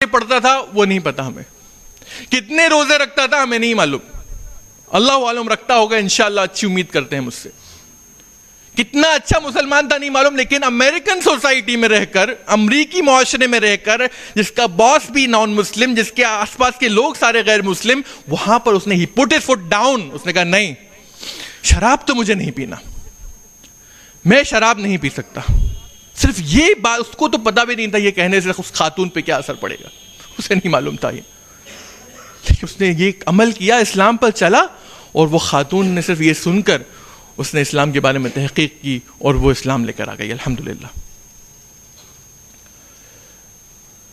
پڑھتا تھا وہ نہیں پتا ہمیں, کتنے روزے رکھتا تھا ہمیں نہیں معلوم, اللہ عالم رکھتا ہوگا انشاءاللہ, اچھی امید کرتے ہیں مجھ سے. کتنا اچھا مسلمان تھا نہیں معلوم, لیکن امریکن سوسائٹی میں رہ کر, امریکی معاشرے میں رہ کر, جس کا باس بھی نان مسلم, جس کے آس پاس کے لوگ سارے غیر مسلم, وہاں پر اس نے he put his foot down, اس نے کہا نہیں, شراب تو مجھے نہیں پینا, میں شراب نہیں پی سکتا. صرف یہ بات, اس کو تو پتا بھی نہیں تھا یہ کہنے سے اس خاتون پہ کیا اثر پڑے گا, اسے نہیں معلوم تھا یہ, لیکن اس نے یہ عمل کیا, اسلام پر چلا, اور وہ خاتون نے صرف یہ سن کر اس نے اسلام کے بارے میں تحقیق کی اور وہ اسلام لے کر آ گئی الحمدللہ.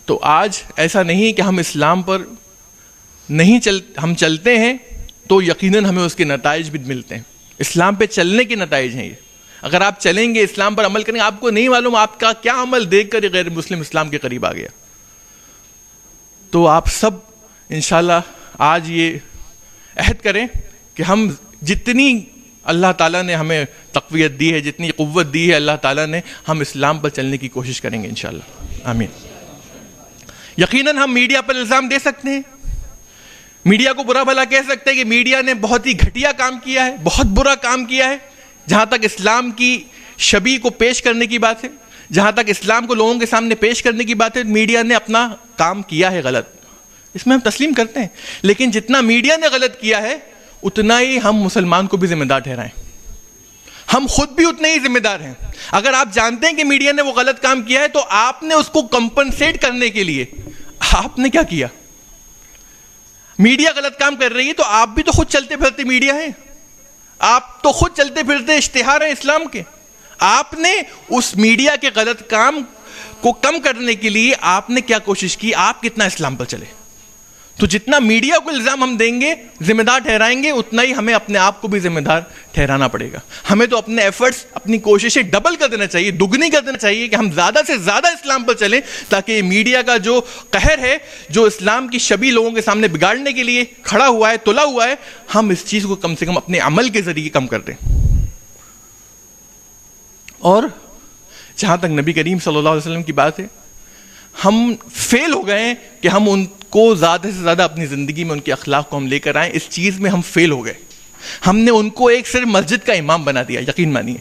تو آج ایسا نہیں کہ ہم اسلام پر نہیں ہم چلتے ہیں تو یقیناً ہمیں اس کے نتائج بھی ملتے ہیں. اسلام پہ چلنے کے نتائج ہیں یہ. اگر آپ چلیں گے, اسلام پر عمل کریں گے, آپ کو نہیں معلوم آپ کا کیا عمل دیکھ کر غیر مسلم اسلام کے قریب آ گیا. تو آپ سب انشاءاللہ آج یہ عہد کریں کہ ہم جتنی اللہ تعالیٰ نے ہمیں تقویت دی ہے, جتنی قوت دی ہے اللہ تعالیٰ نے, ہم اسلام پر چلنے کی کوشش کریں گے انشاءاللہ. آمین. یقیناً ہم میڈیا پر الزام دے سکتے ہیں, میڈیا کو برا بھلا کہہ سکتے ہیں کہ میڈیا نے بہت ہی گھٹیا کام کیا ہے, بہت برا کام کیا ہے. جہاں تک اسلام کی شبیہ کو پیش کرنے کی بات ہے, جہاں تک اسلام کو لوگوں کے سامنے پیش کرنے کی بات ہے, میڈیا نے اپنا کام کیا ہے غلط, اس میں ہم تسلیم کرتے ہیں. لیکن جتنا میڈیا نے غلط کیا ہے اتنا ہی ہم مسلمان کو بھی ذمہ دار ٹھہرائیں. ہم خود بھی اتنے ہی ذمہ دار ہیں. اگر آپ جانتے ہیں کہ میڈیا نے وہ غلط کام کیا ہے تو آپ نے اس کو کمپنسیٹ کرنے کے لیے آپ نے کیا کیا؟ میڈیا غلط کام کر رہی ہے تو آپ بھی تو خود چلتے پھرتے میڈیا ہیں, آپ تو خود چلتے پھرتے اشتہار ہیں اسلام کے. آپ نے اس میڈیا کے غلط کام کو کم کرنے کے لیے آپ نے کیا کوشش کی, آپ کتنا اسلام پر چلے. تو جتنا میڈیا کو الزام ہم دیں گے, ذمہ دار ٹھہرائیں گے, اتنا ہی ہمیں اپنے آپ کو بھی ذمہ دار ٹھہرانا پڑے گا. ہمیں تو اپنے ایفرٹس, اپنی کوششیں ڈبل کر دینا چاہیے, دگنی کر دینا چاہیے کہ ہم زیادہ سے زیادہ اسلام پر چلیں, تاکہ یہ میڈیا کا جو قہر ہے, جو اسلام کی شبیہ لوگوں کے سامنے بگاڑنے کے لیے کھڑا ہوا ہے, تلا ہوا ہے, ہم اس چیز کو کم سے کم اپنے عمل کے ذریعے کم کر دیں. اور جہاں تک نبی کریم صلی اللہ علیہ وسلم کی بات ہے, ہم فیل ہو گئے ہیں کہ ہم ان کو زیادہ سے زیادہ اپنی زندگی میں ان کے اخلاق کو ہم لے کر آئیں. اس چیز میں ہم فیل ہو گئے. ہم نے ان کو ایک صرف مسجد کا امام بنا دیا, یقین مانیے.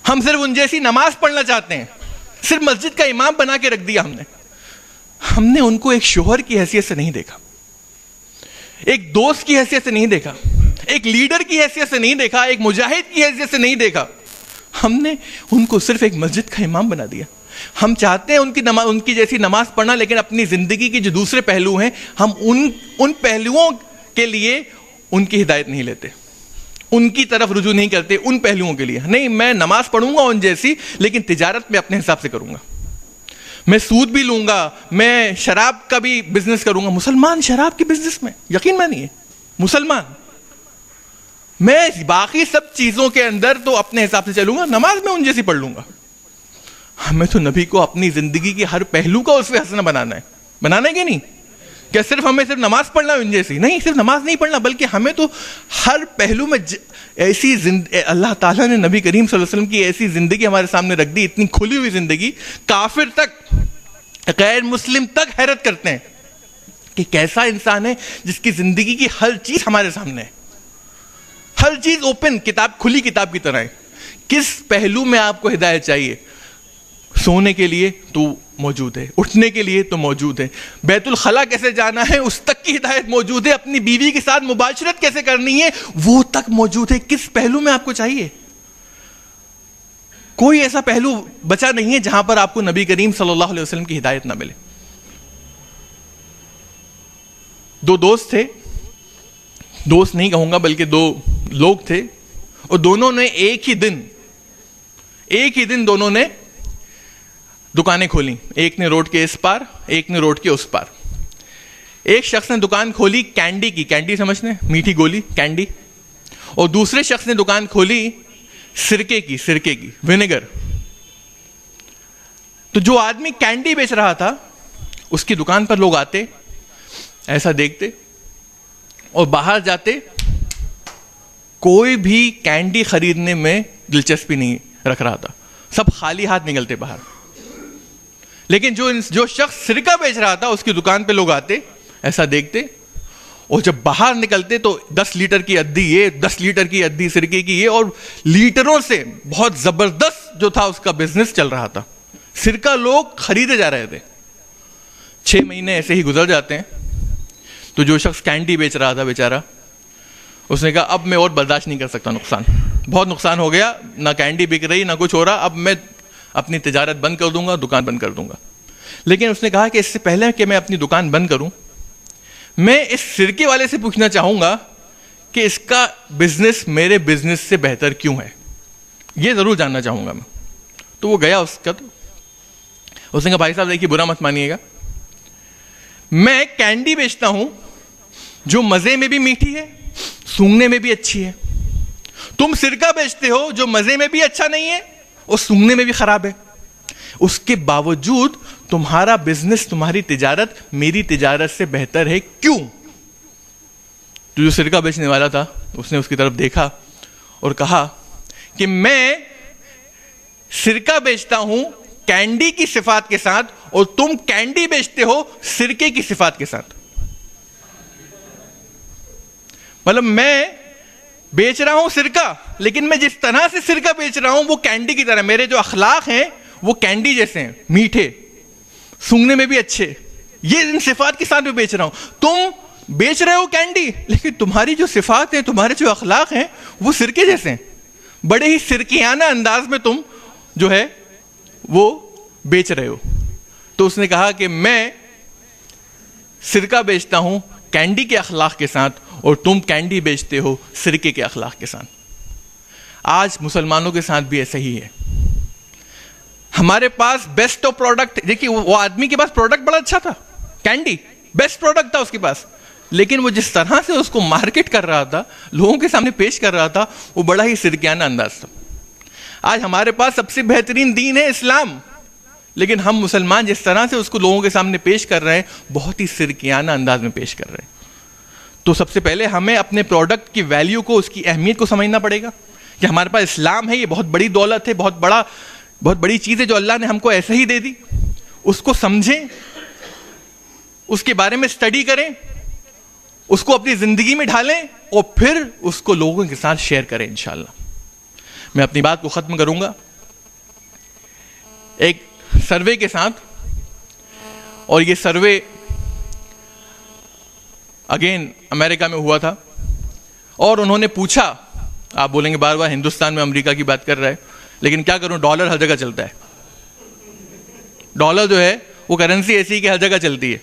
ہم صرف ان جیسی نماز پڑھنا چاہتے ہیں, صرف مسجد کا امام بنا کے رکھ دیا ہم نے. ہم نے ان کو ایک شوہر کی حیثیت سے نہیں دیکھا, ایک دوست کی حیثیت سے نہیں دیکھا, ایک لیڈر کی حیثیت سے نہیں دیکھا, ایک مجاہد کی حیثیت سے نہیں دیکھا. ہم نے ان کو صرف ایک مسجد کا امام بنا دیا. ہم چاہتے ہیں ان کی جیسی نماز پڑھنا, لیکن اپنی زندگی کے جو دوسرے پہلو ہیں ہم ان پہلوؤں کے لیے ان کی ہدایت نہیں لیتے, ان کی طرف رجوع نہیں کرتے. ان پہلوؤں کے لیے نہیں, میں نماز پڑھوں گا ان جیسی, لیکن تجارت میں اپنے حساب سے کروں گا, میں سود بھی لوں گا, میں شراب کا بھی بزنس کروں گا. مسلمان شراب کے بزنس میں, یقین مانیے مسلمان, میں باقی سب چیزوں کے اندر تو اپنے حساب سے چلوں گا, نماز میں ان جیسی پڑھ لوں گا. ہمیں تو نبی کو اپنی زندگی کے ہر پہلو کا اسوہ حسنہ بنانا ہے کہ نہیں؟ کیا صرف ہمیں صرف نماز پڑھنا ہے ان جیسی؟ نہیں, صرف نماز نہیں پڑھنا, بلکہ ہمیں تو ہر پہلو میں ایسی اللہ تعالیٰ نے نبی کریم صلی اللہ علیہ وسلم کی ایسی زندگی ہمارے سامنے رکھ دی, اتنی کھلی ہوئی زندگی, کافر تک, غیر مسلم تک حیرت کرتے ہیں کہ کیسا انسان ہے جس کی زندگی کی ہر چیز ہمارے سامنے ہے, ہر چیز اوپن, کتاب, کھلی کتاب کی طرح ہے. کس پہلو میں آپ کو ہدایت چاہیے؟ سونے کے لیے تو موجود ہے, اٹھنے کے لیے تو موجود ہے, بیت الخلاء کیسے جانا ہے اس تک کی ہدایت موجود ہے, اپنی بیوی کے ساتھ مباشرت کیسے کرنی ہے وہ تک موجود ہے. کس پہلو میں آپ کو چاہیے؟ کوئی ایسا پہلو بچا نہیں ہے جہاں پر آپ کو نبی کریم صلی اللہ علیہ وسلم کی ہدایت نہ ملے. دو دوست تھے, دوست نہیں کہوں گا بلکہ دو لوگ تھے, اور دونوں نے ایک ہی دن دونوں نے دکانیں کھولیں. ایک نے روڈ کے اس پار, ایک نے روڈ کے اس پار. ایک شخص نے دکان کھولی کینڈی کی, کینڈی سمجھتے ہیں, میٹھی گولی کینڈی, اور دوسرے شخص نے دکان کھولی سرکے کی, ونیگر. تو جو آدمی کینڈی بیچ رہا تھا اس کی دکان پر لوگ آتے, ایسا دیکھتے اور باہر جاتے, کوئی بھی کینڈی خریدنے میں دلچسپی نہیں رکھ رہا تھا, سب خالی ہاتھ نکلتے باہر. لیکن جو شخص سرکہ بیچ رہا تھا اس کی دکان پہ لوگ آتے, ایسا دیکھتے, اور جب باہر نکلتے تو 10 لیٹر کی ادھی یہ, 10 لیٹر کی ادھی سرکے کی یہ, اور لیٹروں سے بہت زبردست جو تھا اس کا بزنس چل رہا تھا. سرکہ لوگ خریدے جا رہے تھے. 6 مہینے ایسے ہی گزر جاتے ہیں تو جو شخص کینڈی بیچ رہا تھا بیچارہ, اس نے کہا اب میں اور برداشت نہیں کر سکتا, نقصان, بہت نقصان ہو گیا, نہ کینڈی بک رہی نہ کچھ ہو رہا, اب میں اپنی تجارت بند کر دوں گا, دکان بند کر دوں گا. لیکن اس نے کہا کہ اس سے پہلے کہ میں اپنی دکان بند کروں, میں اس سرکے والے سے پوچھنا چاہوں گا کہ اس کا بزنس میرے بزنس سے بہتر کیوں ہے, یہ ضرور جاننا چاہوں گا میں. تو وہ گیا اس کا, تو اس نے کہا بھائی صاحب دیکھیے برا مت مانیے گا, میں کینڈی بیچتا ہوں جو مزے میں بھی میٹھی ہے, سونگنے میں بھی اچھی ہے. تم سرکہ بیچتے ہو جو مزے میں بھی اچھا نہیں ہے اور سونگنے میں بھی خراب ہے. اس کے باوجود تمہارا بزنس, تمہاری تجارت میری تجارت سے بہتر ہے, کیوں؟ تو جو سرکہ بیچنے والا تھا اس نے اس کی طرف دیکھا اور کہا کہ میں سرکہ بیچتا ہوں کینڈی کی صفات کے ساتھ اور تم کینڈی بیچتے ہو سرکے کی صفات کے ساتھ. مطلب میں بیچ رہا ہوں سرکہ, لیکن میں جس طرح سے سرکہ بیچ رہا ہوں وہ کینڈی کی طرح, میرے جو اخلاق ہیں وہ کینڈی جیسے ہیں, میٹھے, سونگنے میں بھی اچھے, یہ ان صفات کے ساتھ میں بیچ رہا ہوں. تم بیچ رہے ہو کینڈی, لیکن تمہاری جو صفات ہیں, تمہارے جو اخلاق ہیں وہ سرکے جیسے ہیں, بڑے ہی سرکیانہ انداز میں تم جو ہے وہ بیچ رہے ہو. تو اس نے کہا کہ میں سرکہ بیچتا ہوں کینڈی کے اخلاق کے ساتھ اور تم کینڈی بیچتے ہو سرکے کے اخلاق کے ساتھ. آج مسلمانوں کے ساتھ بھی ایسا ہی ہے. ہمارے پاس بیسٹ آف پروڈکٹ, دیکھیے وہ آدمی کے پاس پروڈکٹ بڑا اچھا تھا, کینڈی بیسٹ پروڈکٹ تھا اس کے پاس, لیکن وہ جس طرح سے اس کو مارکیٹ کر رہا تھا, لوگوں کے سامنے پیش کر رہا تھا, وہ بڑا ہی سرکیانہ انداز تھا. آج ہمارے پاس سب سے بہترین دین ہے اسلام, لیکن ہم مسلمان جس طرح سے اس کو لوگوں کے سامنے پیش کر رہے ہیں بہت ہی سرکیانہ انداز میں پیش کر رہے ہیں. تو سب سے پہلے ہمیں اپنے پروڈکٹ کی ویلیو کو, اس کی اہمیت کو سمجھنا پڑے گا کہ ہمارے پاس اسلام ہے, یہ بہت بڑی دولت ہے, بہت بڑی چیز ہے جو اللہ نے ہم کو ایسے ہی دے دی. اس کو سمجھیں, اس کے بارے میں اسٹڈی کریں, اس کو اپنی زندگی میں ڈھالیں اور پھر اس کو لوگوں کے ساتھ شیئر کریں انشاءاللہ. میں اپنی بات کو ختم کروں گا ایک سروے کے ساتھ, اور یہ سروے اگین امریکہ میں ہوا تھا, اور انہوں نے پوچھا, آپ بولیں گے بار بار ہندوستان میں امریکہ کی بات کر رہا ہے, لیکن کیا کروں, ڈالر ہر جگہ چلتا ہے. ڈالر جو ہے وہ کرنسی ایسی کہ ہر جگہ چلتی ہے.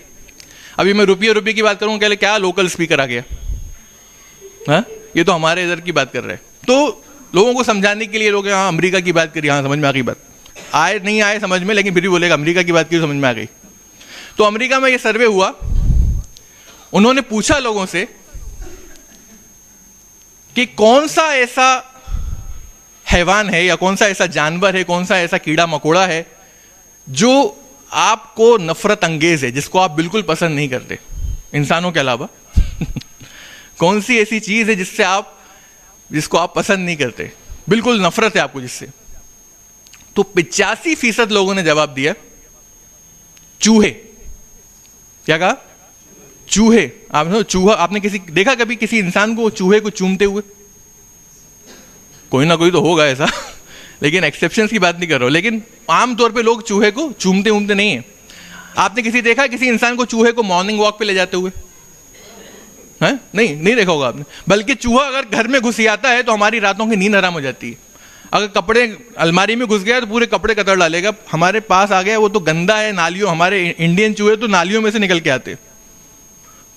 ابھی میں روپیے کی بات کروں کہ کیا لوکل اسپیکر آ گیا, ہاں یہ تو ہمارے ادھر کی بات کر رہے ہیں. تو لوگوں کو سمجھانے کے لیے لوگ ہاں امریکہ کی بات کری, ہاں سمجھ میں آ گئی بات, آئے نہیں آئے سمجھ میں, لیکن پھر بھی بولے گا امریکہ کی بات کی سمجھ میں آ گئی. تو امریکہ میں یہ سروے ہوا, انہوں نے پوچھا لوگوں سے کہ کون سا ایسا حیوان ہے یا کون سا ایسا جانور ہے, کون سا ایسا کیڑا مکوڑا ہے جو آپ کو نفرت انگیز ہے, جس کو آپ بالکل پسند نہیں کرتے انسانوں کے علاوہ. کون سی ایسی چیز ہے جس کو آپ پسند نہیں کرتے, بالکل نفرت ہے آپ کو جس سے. تو 85% لوگوں نے جواب دیا چوہے. کیا کہا؟ چوہے. چوہا آپ نے دیکھا کبھی کسی انسان کو چوہے کو چومتے ہوئے؟ کوئی نہ کوئی تو ہوگا ایسا, لیکن ایکسیپشنز کی بات نہیں کر رہا ہوں, لیکن عام طور پہ لوگ چوہے کو چومتے نہیں ہیں. آپ نے دیکھا کسی انسان کو چوہے کو مارننگ واک پہ لے جاتے ہوئے؟ نہیں دیکھا ہوگا آپ نے. بلکہ چوہا اگر گھر میں گھس آتا ہے تو ہماری راتوں کی نیند حرام ہو جاتی ہے. اگر کپڑے الماری میں گھس گیا تو پورے کپڑے کتر ڈالے گا. ہمارے پاس آ گیا وہ تو گندا ہے, نالیوں, ہمارے انڈین چوہے تو نالیوں میں سے نکل کے آتے.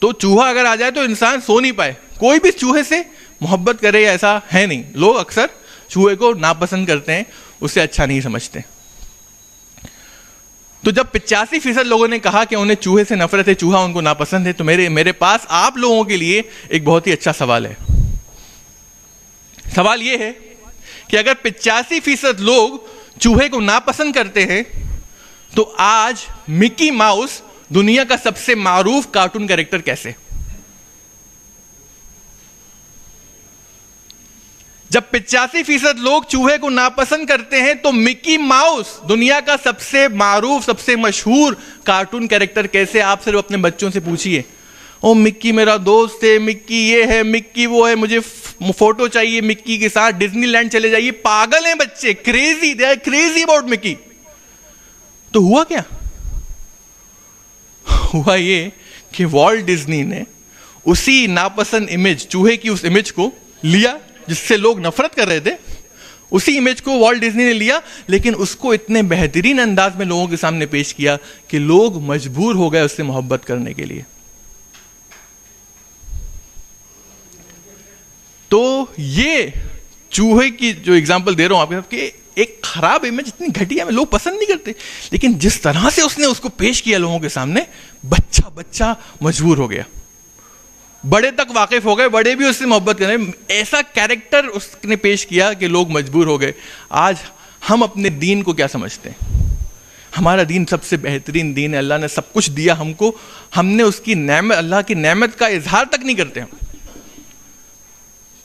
تو چوہا اگر آ جائے تو انسان سو نہیں پائے. کوئی بھی چوہے سے محبت کرے یا ایسا ہے نہیں. لوگ اکثر چوہے کو ناپسند کرتے ہیں, اسے اچھا نہیں سمجھتے. تو جب 85% لوگوں نے کہا کہ انہیں چوہے سے نفرت ہے, چوہا ان کو ناپسند ہے, تو میرے پاس آپ لوگوں کے لیے ایک بہت ہی اچھا سوال ہے. سوال یہ ہے کہ اگر 85% لوگ چوہے کو ناپسند کرتے ہیں تو آج مکی ماؤس دنیا کا سب سے معروف کارٹون کیریکٹر کیسے؟ جب 85% لوگ چوہے کو ناپسند کرتے ہیں تو مکی ماؤس دنیا کا سب سے معروف سب سے مشہور کارٹون کیریکٹر کیسے؟ آپ صرف اپنے بچوں سے پوچھئے، او مکی میرا دوست ہے، مکی یہ ہے، مکی وہ ہے، مجھے فوٹو چاہیے مکی کے ساتھ، ڈزنی لینڈ چلے جائیے. پاگل ہیں بچے، crazy, they are crazy about Mickey. تو ہوا کیا؟ ہوا یہ کہ والٹ ڈزنی نے اسی ناپسند امیج، چوہے کی اس امیج کو لیا جس سے لوگ نفرت کر رہے تھے، اسی امیج کو والٹ ڈزنی نے لیا، لیکن اس کو اتنے بہترین انداز میں لوگوں کے سامنے پیش کیا کہ لوگ مجبور ہو گئے اس سے محبت کرنے کے لیے. تو یہ چوہے کی جو اگزامپل دے رہا ہوں آپ کے ساتھ کہ ایک خراب امیج اتنی گھٹیا میں لوگ پسند نہیں کرتے، لیکن جس طرح سے اس نے اس کو پیش کیا لوگوں کے سامنے، بچہ مجبور ہو گیا. بڑے تک واقف ہو گئے، بڑے بھی اس سے محبت کریں. ایسا کیریکٹر اس نے پیش کیا کہ لوگ مجبور ہو گئے. آج ہم اپنے دین کو کیا سمجھتے ہیں؟ ہمارا دین سب سے بہترین دین ہے، اللہ نے سب کچھ دیا ہم کو، ہم نے اس کی نعمت، اللہ کی نعمت کا اظہار تک نہیں کرتے ہم.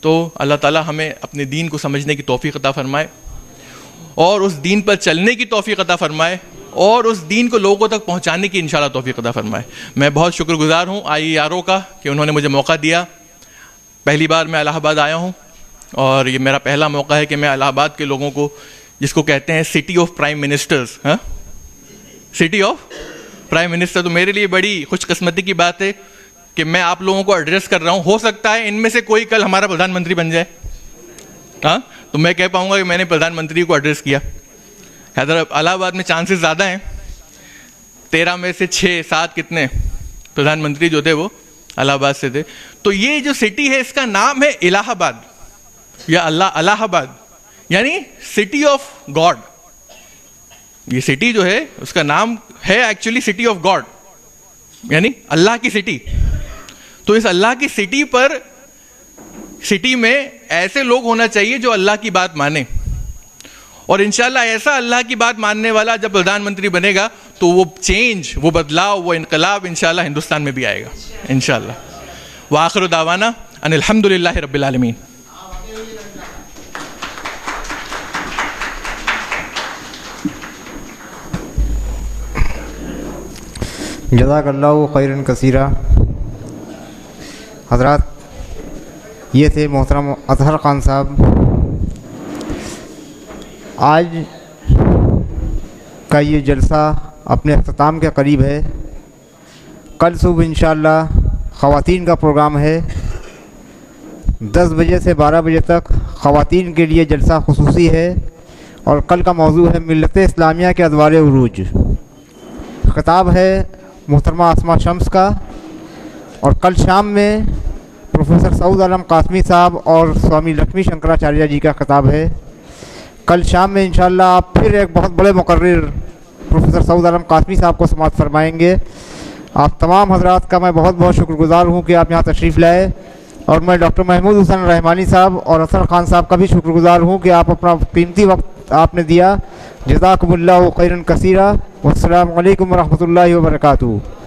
تو اللہ تعالیٰ ہمیں اپنے دین کو سمجھنے کی توفیق عطا فرمائے اور اس دین پر چلنے کی توفیق عطا فرمائے اور اس دین کو لوگوں تک پہنچانے کی انشاءاللہ توفیق عطا فرمائے. میں بہت شکر گزار ہوں IERO کا کہ انہوں نے مجھے موقع دیا. پہلی بار میں الہ آباد آیا ہوں اور یہ میرا پہلا موقع ہے کہ میں الہ آباد کے لوگوں کو، جس کو کہتے ہیں city of prime ministers, city of prime minister, تو میرے لیے بڑی خوش قسمتی کی بات ہے کہ میں آپ لوگوں کو ایڈریس کر رہا ہوں. ہو سکتا ہے ان میں سے کوئی کل ہمارا پردھان منتری بن جائے، تو میں کہہ پاؤں گا کہ میں نے پردھان منتری کو ایڈریس کیا. الہ آباد میں چانسز زیادہ ہیں، 13 میں سے 6-7 کتنے پردھان منتری جو تھے وہ الہ آباد سے تھے. تو یہ جو سٹی ہے اس کا نام ہے الہ آباد یا الہ آباد، یعنی سٹی آف گاڈ. یہ سٹی جو ہے اس کا نام ہے ایکچولی سٹی آف گاڈ، یعنی اللہ کی سٹی. تو اس اللہ کی سٹی میں ایسے لوگ ہونا چاہیے جو اللہ کی بات مانیں، اور انشاءاللہ ایسا اللہ کی بات ماننے والا جب پردھان منتری بنے گا تو وہ چینج، وہ بدلاؤ، وہ انقلاب انشاءاللہ ہندوستان میں بھی آئے گا انشاءاللہ. وآخر دعوانا ان الحمدللہ رب العالمین. جزاک اللہ خیرا کثیرا. حضرات، یہ تھے محترم اطہر خان صاحب. آج کا یہ جلسہ اپنے اختتام کے قریب ہے. کل صبح انشاءاللہ خواتین کا پروگرام ہے. 10 بجے سے 12 بجے تک خواتین کے لیے جلسہ خصوصی ہے، اور کل کا موضوع ہے ملت اسلامیہ کے ادوار عروج. خطاب ہے محترمہ اسما شمس کا، اور کل شام میں پروفیسر سعود عالم قاسمی صاحب اور سوامی لکشمی شنکراچاریہ جی کا خطاب ہے. کل شام میں انشاءاللہ آپ پھر ایک بہت بڑے مقرر پروفیسر سعود عالم قاسمی صاحب کو سماعت فرمائیں گے. آپ تمام حضرات کا میں بہت بہت شکر گزار ہوں کہ آپ یہاں تشریف لائے، اور میں ڈاکٹر محمود حسین رحمانی صاحب اور اطہر خان صاحب کا بھی شکر گزار ہوں کہ آپ اپنا قیمتی وقت آپ نے دیا. جزاکم اللہ خیرا کثیرا. والسلام علیکم ورحمۃ اللہ وبرکاتہ.